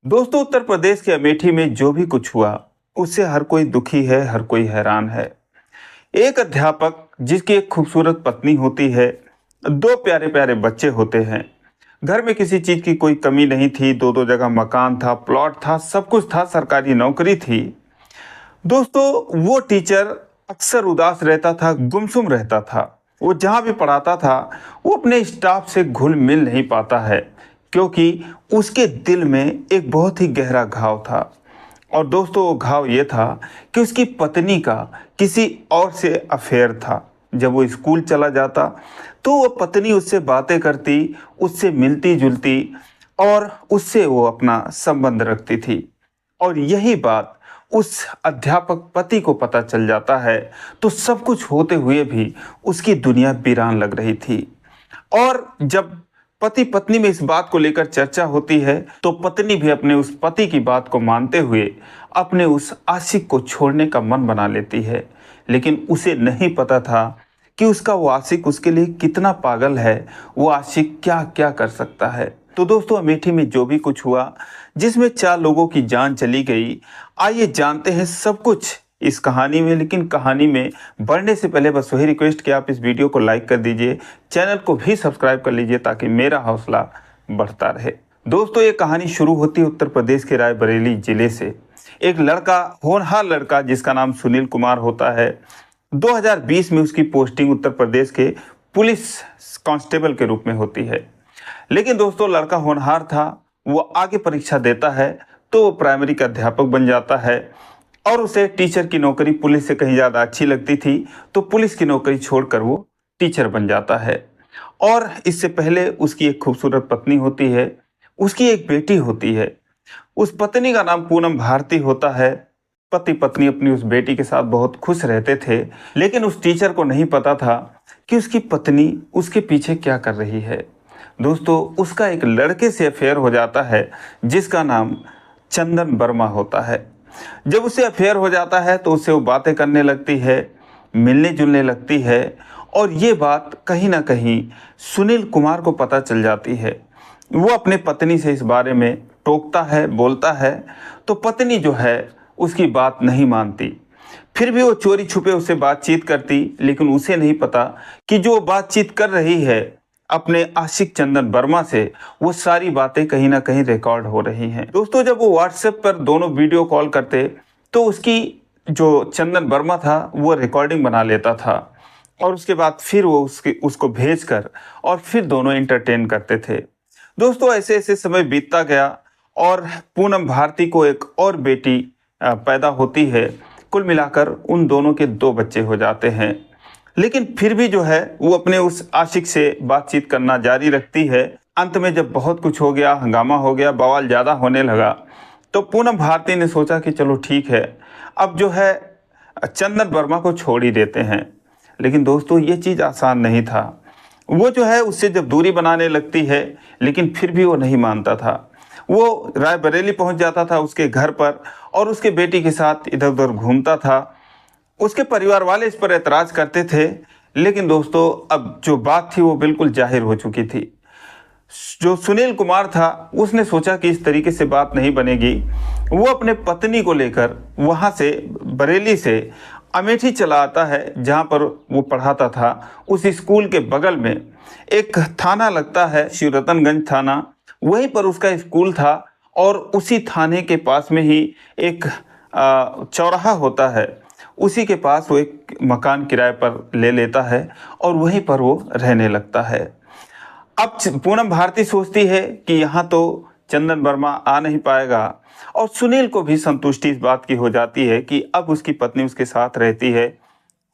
दोस्तों, उत्तर प्रदेश के अमेठी में जो भी कुछ हुआ उससे हर कोई दुखी है, हर कोई हैरान है। एक अध्यापक जिसकी एक खूबसूरत पत्नी होती है, दो प्यारे प्यारे बच्चे होते हैं। घर में किसी चीज की कोई कमी नहीं थी, दो दो जगह मकान था, प्लॉट था, सब कुछ था, सरकारी नौकरी थी। दोस्तों, वो टीचर अक्सर उदास रहता था, गुमसुम रहता था। वो जहाँ भी पढ़ाता था वो अपने स्टाफ से घुल मिल नहीं पाता है, क्योंकि उसके दिल में एक बहुत ही गहरा घाव था। और दोस्तों, वो घाव ये था कि उसकी पत्नी का किसी और से अफेयर था। जब वो स्कूल चला जाता तो वो पत्नी उससे बातें करती, उससे मिलती जुलती और उससे वो अपना संबंध रखती थी। और यही बात उस अध्यापक पति को पता चल जाता है, तो सब कुछ होते हुए भी उसकी दुनिया वीरान लग रही थी। और जब पति पत्नी में इस बात को लेकर चर्चा होती है तो पत्नी भी अपने उस पति की बात को मानते हुए अपने उस आशिक को छोड़ने का मन बना लेती है। लेकिन उसे नहीं पता था कि उसका वो आशिक उसके लिए कितना पागल है, वो आशिक क्या क्या कर सकता है। तो दोस्तों, अमेठी में जो भी कुछ हुआ, जिसमें 4 लोगों की जान चली गई, आइए जानते हैं सब कुछ इस कहानी में। लेकिन कहानी में बढ़ने से पहले बस वही रिक्वेस्ट कि आप इस वीडियो को लाइक कर दीजिए, चैनल को भी सब्सक्राइब कर लीजिए ताकि मेरा हौसला बढ़ता रहे। दोस्तों, ये कहानी शुरू होती है उत्तर प्रदेश के रायबरेली जिले से। एक लड़का, होनहार लड़का जिसका नाम सुनील कुमार होता है, 2020 में उसकी पोस्टिंग उत्तर प्रदेश के पुलिस कांस्टेबल के रूप में होती है। लेकिन दोस्तों, लड़का होनहार था, वो आगे परीक्षा देता है तो वो प्राइमरी का अध्यापक बन जाता है। और उसे टीचर की नौकरी पुलिस से कहीं ज़्यादा अच्छी लगती थी, तो पुलिस की नौकरी छोड़कर वो टीचर बन जाता है। और इससे पहले उसकी एक खूबसूरत पत्नी होती है, उसकी एक बेटी होती है। उस पत्नी का नाम पूनम भारती होता है। पति पत्नी अपनी उस बेटी के साथ बहुत खुश रहते थे। लेकिन उस टीचर को नहीं पता था कि उसकी पत्नी उसके पीछे क्या कर रही है। दोस्तों, उसका एक लड़के से अफेयर हो जाता है जिसका नाम चंदन वर्मा होता है। जब उसे अफेयर हो जाता है तो उससे वो बातें करने लगती है, मिलने जुलने लगती है। और ये बात कहीं ना कहीं सुनील कुमार को पता चल जाती है। वो अपने पत्नी से इस बारे में टोकता है, बोलता है, तो पत्नी जो है उसकी बात नहीं मानती। फिर भी वो चोरी छुपे उससे बातचीत करती, लेकिन उसे नहीं पता कि जो बातचीत कर रही है अपने आशिक चंदन वर्मा से, वो सारी बातें कहीं ना कहीं रिकॉर्ड हो रही हैं। दोस्तों, जब वो व्हाट्सएप पर दोनों वीडियो कॉल करते तो उसकी जो चंदन वर्मा था वो रिकॉर्डिंग बना लेता था। और उसके बाद फिर वो उसको भेजकर और फिर दोनों एंटरटेन करते थे। दोस्तों, ऐसे ऐसे समय बीतता गया और पूनम भारती को एक और बेटी पैदा होती है। कुल मिलाकर उन दोनों के 2 बच्चे हो जाते हैं। लेकिन फिर भी जो है वो अपने उस आशिक से बातचीत करना जारी रखती है। अंत में जब बहुत कुछ हो गया, हंगामा हो गया, बवाल ज़्यादा होने लगा, तो पूनम भारती ने सोचा कि चलो ठीक है, अब जो है चंदन वर्मा को छोड़ ही देते हैं। लेकिन दोस्तों, ये चीज़ आसान नहीं था। वो जो है उससे जब दूरी बनाने लगती है, लेकिन फिर भी वो नहीं मानता था। वो रायबरेली पहुंच जाता था उसके घर पर और उसके बेटी के साथ इधर उधर घूमता था। उसके परिवार वाले इस पर एतराज़ करते थे। लेकिन दोस्तों, अब जो बात थी वो बिल्कुल जाहिर हो चुकी थी। जो सुनील कुमार था उसने सोचा कि इस तरीके से बात नहीं बनेगी। वो अपने पत्नी को लेकर वहाँ से, बरेली से अमेठी चला आता है, जहाँ पर वो पढ़ाता था। उस स्कूल के बगल में एक थाना लगता है, शिवरतनगंज थाना, वहीं पर उसका स्कूल था। और उसी थाने के पास में ही एक चौराहा होता है, उसी के पास वो एक मकान किराए पर ले लेता है और वहीं पर वो रहने लगता है। अब पूनम भारती सोचती है कि यहाँ तो चंदन वर्मा आ नहीं पाएगा। और सुनील को भी संतुष्टि इस बात की हो जाती है कि अब उसकी पत्नी उसके साथ रहती है,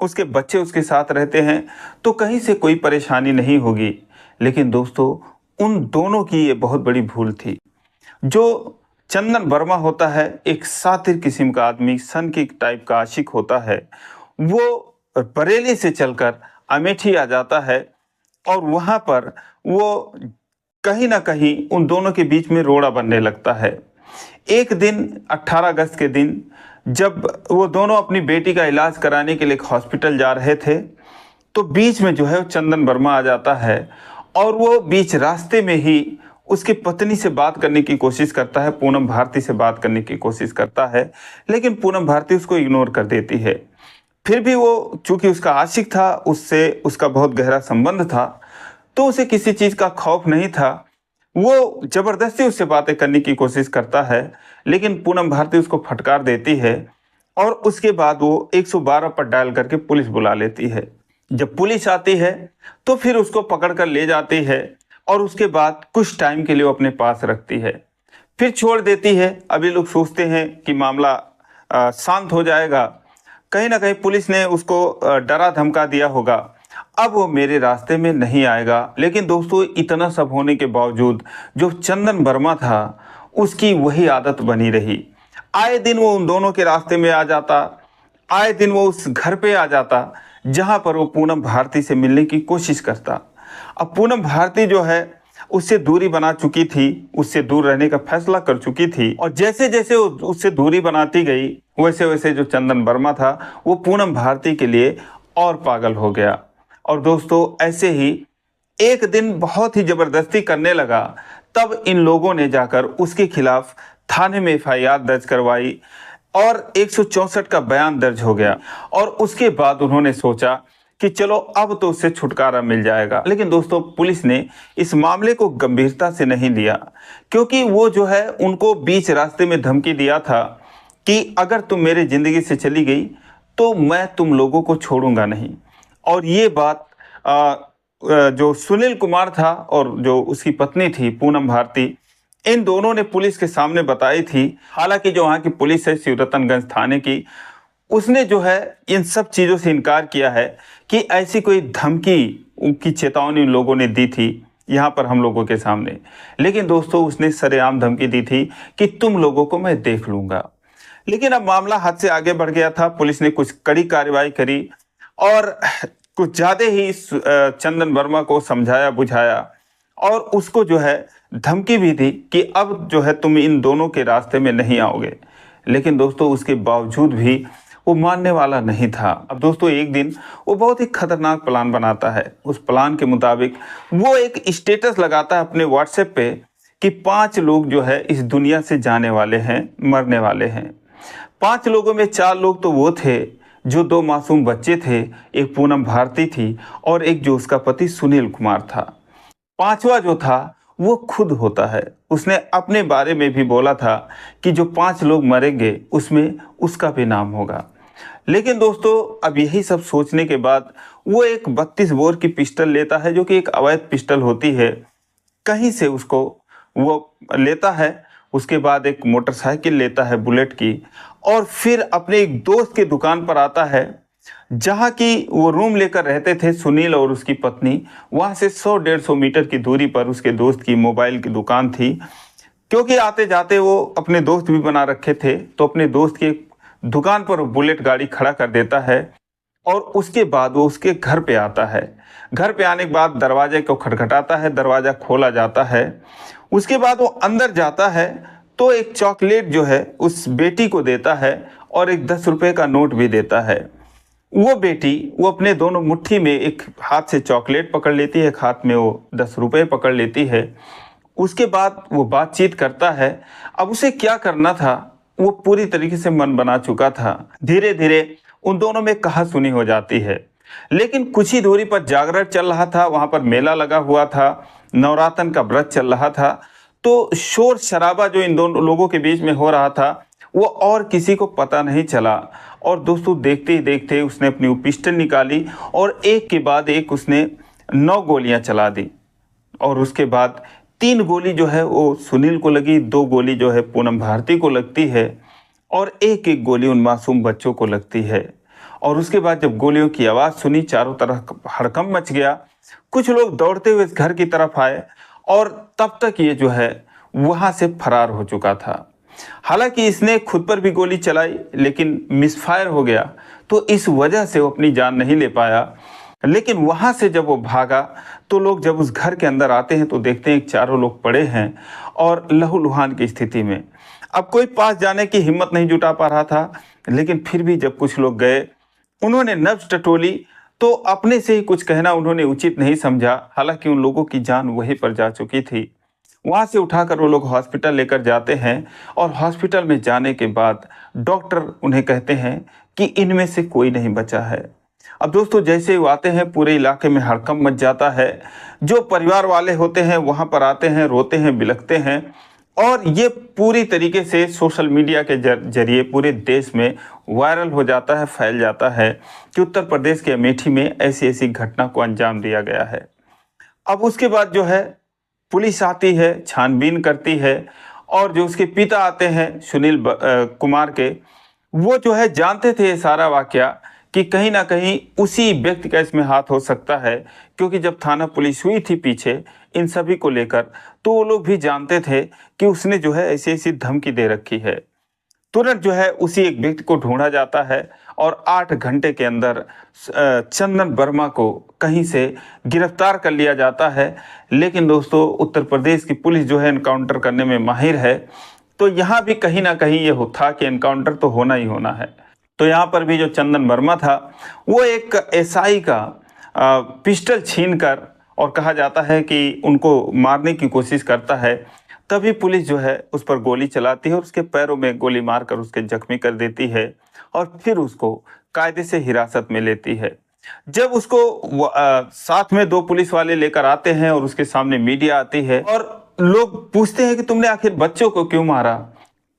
उसके बच्चे उसके साथ रहते हैं, तो कहीं से कोई परेशानी नहीं होगी। लेकिन दोस्तों, उन दोनों की ये बहुत बड़ी भूल थी। जो चंदन वर्मा होता है एक सातिर किस्म का आदमी, सन की टाइप का आशिक होता है। वो बरेली से चलकर अमेठी आ जाता है और वहाँ पर वो कहीं ना कहीं उन दोनों के बीच में रोड़ा बनने लगता है। एक दिन 18 अगस्त के दिन, जब वो दोनों अपनी बेटी का इलाज कराने के लिए एक हॉस्पिटल जा रहे थे, तो बीच में जो है चंदन वर्मा आ जाता है। और वो बीच रास्ते में ही उसकी पत्नी से बात करने की कोशिश करता है, पूनम भारती से बात करने की कोशिश करता है, लेकिन पूनम भारती उसको इग्नोर कर देती है। फिर भी वो चूंकि उसका आशिक था, उससे उसका बहुत गहरा संबंध था, तो उसे किसी चीज का खौफ नहीं था। वो जबरदस्ती उससे बातें करने की कोशिश करता है, लेकिन पूनम भारती उसको फटकार देती है और उसके बाद वो 112 पर डायल करके पुलिस बुला लेती है। जब पुलिस आती है तो फिर उसको पकड़ कर ले जाती है और उसके बाद कुछ टाइम के लिए वो अपने पास रखती है, फिर छोड़ देती है। अभी लोग सोचते हैं कि मामला शांत हो जाएगा, कहीं ना कहीं पुलिस ने उसको डरा धमका दिया होगा, अब वो मेरे रास्ते में नहीं आएगा। लेकिन दोस्तों, इतना सब होने के बावजूद जो चंदन वर्मा था उसकी वही आदत बनी रही। आए दिन वो उन दोनों के रास्ते में आ जाता, आए दिन वो उस घर पे आ जाता जहां पर वो पूनम भारती से मिलने की कोशिश करता। अब पूनम भारती जो है उससे दूरी बना चुकी थी, उससे दूर रहने का फैसला कर चुकी थी, और जैसे जैसे वो उससे दूरी बनाती गई वैसे वैसे जो चंदन वर्मा था वो पूनम भारती के लिए और पागल हो गया। और दोस्तों, ऐसे ही एक दिन बहुत ही जबरदस्ती करने लगा, तब इन लोगों ने जाकर उसके खिलाफ थाने में एफआईआर दर्ज करवाई और 164 का बयान दर्ज हो गया। और उसके बाद उन्होंने सोचा कि चलो अब तो उससे छुटकारा मिल जाएगा। लेकिन दोस्तों, पुलिस ने इस मामले को गंभीरता से नहीं लिया, क्योंकि वो जो है उनको बीच रास्ते में धमकी दिया था कि अगर तुम मेरे जिंदगी से चली गई तो मैं तुम लोगों को छोड़ूंगा नहीं। और ये बात जो सुनील कुमार था और जो उसकी पत्नी थी पूनम भारती, इन दोनों ने पुलिस के सामने बताई थी। हालांकि जो वहाँ की पुलिस है शिवरतनगंज थाने की, उसने जो है इन सब चीज़ों से इनकार किया है कि ऐसी कोई धमकी की चेतावनी उन लोगों ने दी थी यहाँ पर हम लोगों के सामने। लेकिन दोस्तों, उसने सरेआम धमकी दी थी कि तुम लोगों को मैं देख लूँगा। लेकिन अब मामला हद से आगे बढ़ गया था। पुलिस ने कुछ कड़ी कार्रवाई करी और कुछ ज़्यादा ही चंदन वर्मा को समझाया बुझाया और उसको जो है धमकी भी दी कि अब जो है तुम इन दोनों के रास्ते में नहीं आओगे। लेकिन दोस्तों, उसके बावजूद भी वो मानने वाला नहीं था। अब दोस्तों, एक दिन वो बहुत ही खतरनाक प्लान बनाता है। उस प्लान के मुताबिक वो एक स्टेटस लगाता है अपने व्हाट्सएप पे कि 5 लोग जो है इस दुनिया से जाने वाले हैं, मरने वाले हैं। 5 लोगों में 4 लोग तो वो थे जो 2 मासूम बच्चे थे, एक पूनम भारती थी और एक जो उसका पति सुनील कुमार था। 5वां जो था वो खुद होता है। उसने अपने बारे में भी बोला था कि जो 5 लोग मरेंगे उसमें उसका भी नाम होगा। लेकिन दोस्तों, अब यही सब सोचने के बाद वो एक 32 बोर की पिस्टल लेता है, जो कि एक अवैध पिस्टल होती है, कहीं से उसको वो लेता है। उसके बाद एक मोटरसाइकिल लेता है बुलेट की, और फिर अपने एक दोस्त की दुकान पर आता है जहाँ की वो रूम लेकर रहते थे सुनील और उसकी पत्नी। वहाँ से 100-150 मीटर की दूरी पर उसके दोस्त की मोबाइल की दुकान थी। क्योंकि आते जाते वो अपने दोस्त भी बना रखे थे, तो अपने दोस्त की दुकान पर बुलेट गाड़ी खड़ा कर देता है और उसके बाद वो उसके घर पे आता है। घर पे आने के बाद दरवाजे को खटखटाता है, दरवाज़ा खोला जाता है। उसके बाद वो अंदर जाता है तो एक चॉकलेट जो है उस बेटी को देता है और एक 10 रुपये का नोट भी देता है। वो बेटी वो अपने दोनों मुट्ठी में एक हाथ से चॉकलेट पकड़ लेती है, एक हाथ में वो 10 रुपये पकड़ लेती है। उसके बाद वो बातचीत करता है। अब उसे क्या करना था वो पूरी तरीके से मन बना चुका था। धीरे धीरे उन दोनों में कहासुनी हो जाती है। लेकिन कुछ ही दूरी पर जागरण चल रहा था, वहाँ पर मेला लगा हुआ था, नवरातन का व्रत चल रहा था। तो शोर शराबा जो इन दोनों लोगों के बीच में हो रहा था वो और किसी को पता नहीं चला। और दोस्तों, देखते ही देखते उसने अपनी वो पिस्टल निकाली और एक के बाद एक उसने 9 गोलियां चला दी। और उसके बाद 3 गोली जो है वो सुनील को लगी, 2 गोली जो है पूनम भारती को लगती है और एक एक गोली उन मासूम बच्चों को लगती है। और उसके बाद जब गोलियों की आवाज़ सुनी, चारों तरफ हड़कंप मच गया। कुछ लोग दौड़ते हुए इस घर की तरफ आए और तब तक ये जो है वहाँ से फरार हो चुका था। हालांकि इसने खुद पर भी गोली चलाई लेकिन मिसफायर हो गया, तो इस वजह से वो अपनी जान नहीं ले पाया। लेकिन वहाँ से जब वो भागा तो लोग जब उस घर के अंदर आते हैं तो देखते हैं चारों लोग पड़े हैं और लहूलुहान की स्थिति में। अब कोई पास जाने की हिम्मत नहीं जुटा पा रहा था, लेकिन फिर भी जब कुछ लोग गए, उन्होंने नब्ज टटोली, तो अपने से ही कुछ कहना उन्होंने उचित नहीं समझा। हालांकि उन लोगों की जान वहीं पर जा चुकी थी। वहाँ से उठाकर वो लोग हॉस्पिटल लेकर जाते हैं और हॉस्पिटल में जाने के बाद डॉक्टर उन्हें कहते हैं कि इनमें से कोई नहीं बचा है। अब दोस्तों जैसे ही वो आते हैं पूरे इलाके में हड़कंप मच जाता है। जो परिवार वाले होते हैं वहाँ पर आते हैं, रोते हैं, बिलखते हैं और ये पूरी तरीके से सोशल मीडिया के जरिए पूरे देश में वायरल हो जाता है, फैल जाता है कि उत्तर प्रदेश के अमेठी में ऐसी ऐसी घटना को अंजाम दिया गया है। अब उसके बाद जो है पुलिस आती है, छानबीन करती है और जो उसके पिता आते हैं सुनील कुमार के, वो जो है जानते थे ये सारा वाकया कि कहीं ना कहीं उसी व्यक्ति का इसमें हाथ हो सकता है, क्योंकि जब थाना पुलिस हुई थी पीछे इन सभी को लेकर तो वो लोग भी जानते थे कि उसने जो है ऐसी ऐसी धमकी दे रखी है। तुरंत जो है उसी एक व्यक्ति को ढूंढा जाता है और 8 घंटे के अंदर चंदन वर्मा को कहीं से गिरफ्तार कर लिया जाता है। लेकिन दोस्तों उत्तर प्रदेश की पुलिस जो है एनकाउंटर करने में माहिर है, तो यहाँ भी कहीं ना कहीं ये था कि एनकाउंटर तो होना ही होना है। तो यहाँ पर भी जो चंदन वर्मा था वो एक एसआई का पिस्टल छीनकर और कहा जाता है कि उनको मारने की कोशिश करता है। तभी पुलिस जो है उस पर गोली चलाती है और उसके पैरों में गोली मारकर उसके जख्मी कर देती है और फिर उसको कायदे से हिरासत में लेती है। जब उसको साथ में 2 पुलिस वाले लेकर आते हैं और उसके सामने मीडिया आती है और लोग पूछते हैं कि तुमने आखिर बच्चों को क्यों मारा,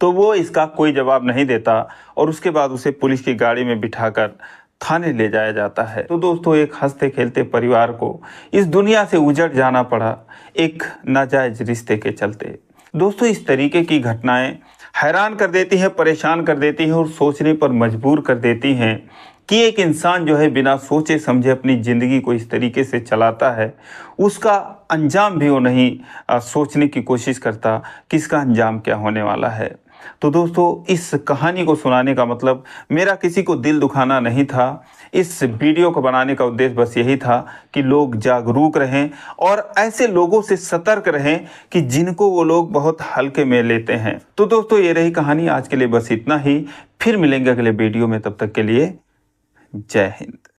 तो वो इसका कोई जवाब नहीं देता और उसके बाद उसे पुलिस की गाड़ी में बिठाकर थाने ले जाया जाता है। तो दोस्तों एक हंसते खेलते परिवार को इस दुनिया से उजड़ जाना पड़ा एक नाजायज रिश्ते के चलते। दोस्तों इस तरीके की घटनाएं हैरान कर देती हैं, परेशान कर देती हैं और सोचने पर मजबूर कर देती हैं कि एक इंसान जो है बिना सोचे समझे अपनी ज़िंदगी को इस तरीके से चलाता है, उसका अंजाम भी वो नहीं सोचने की कोशिश करता कि इसका अंजाम क्या होने वाला है। तो दोस्तों इस कहानी को सुनाने का मतलब मेरा किसी को दिल दुखाना नहीं था। इस वीडियो को बनाने का उद्देश्य बस यही था कि लोग जागरूक रहें और ऐसे लोगों से सतर्क रहें कि जिनको वो लोग बहुत हल्के में लेते हैं। तो दोस्तों ये रही कहानी, आज के लिए बस इतना ही। फिर मिलेंगे अगले वीडियो में, तब तक के लिए जय हिंद।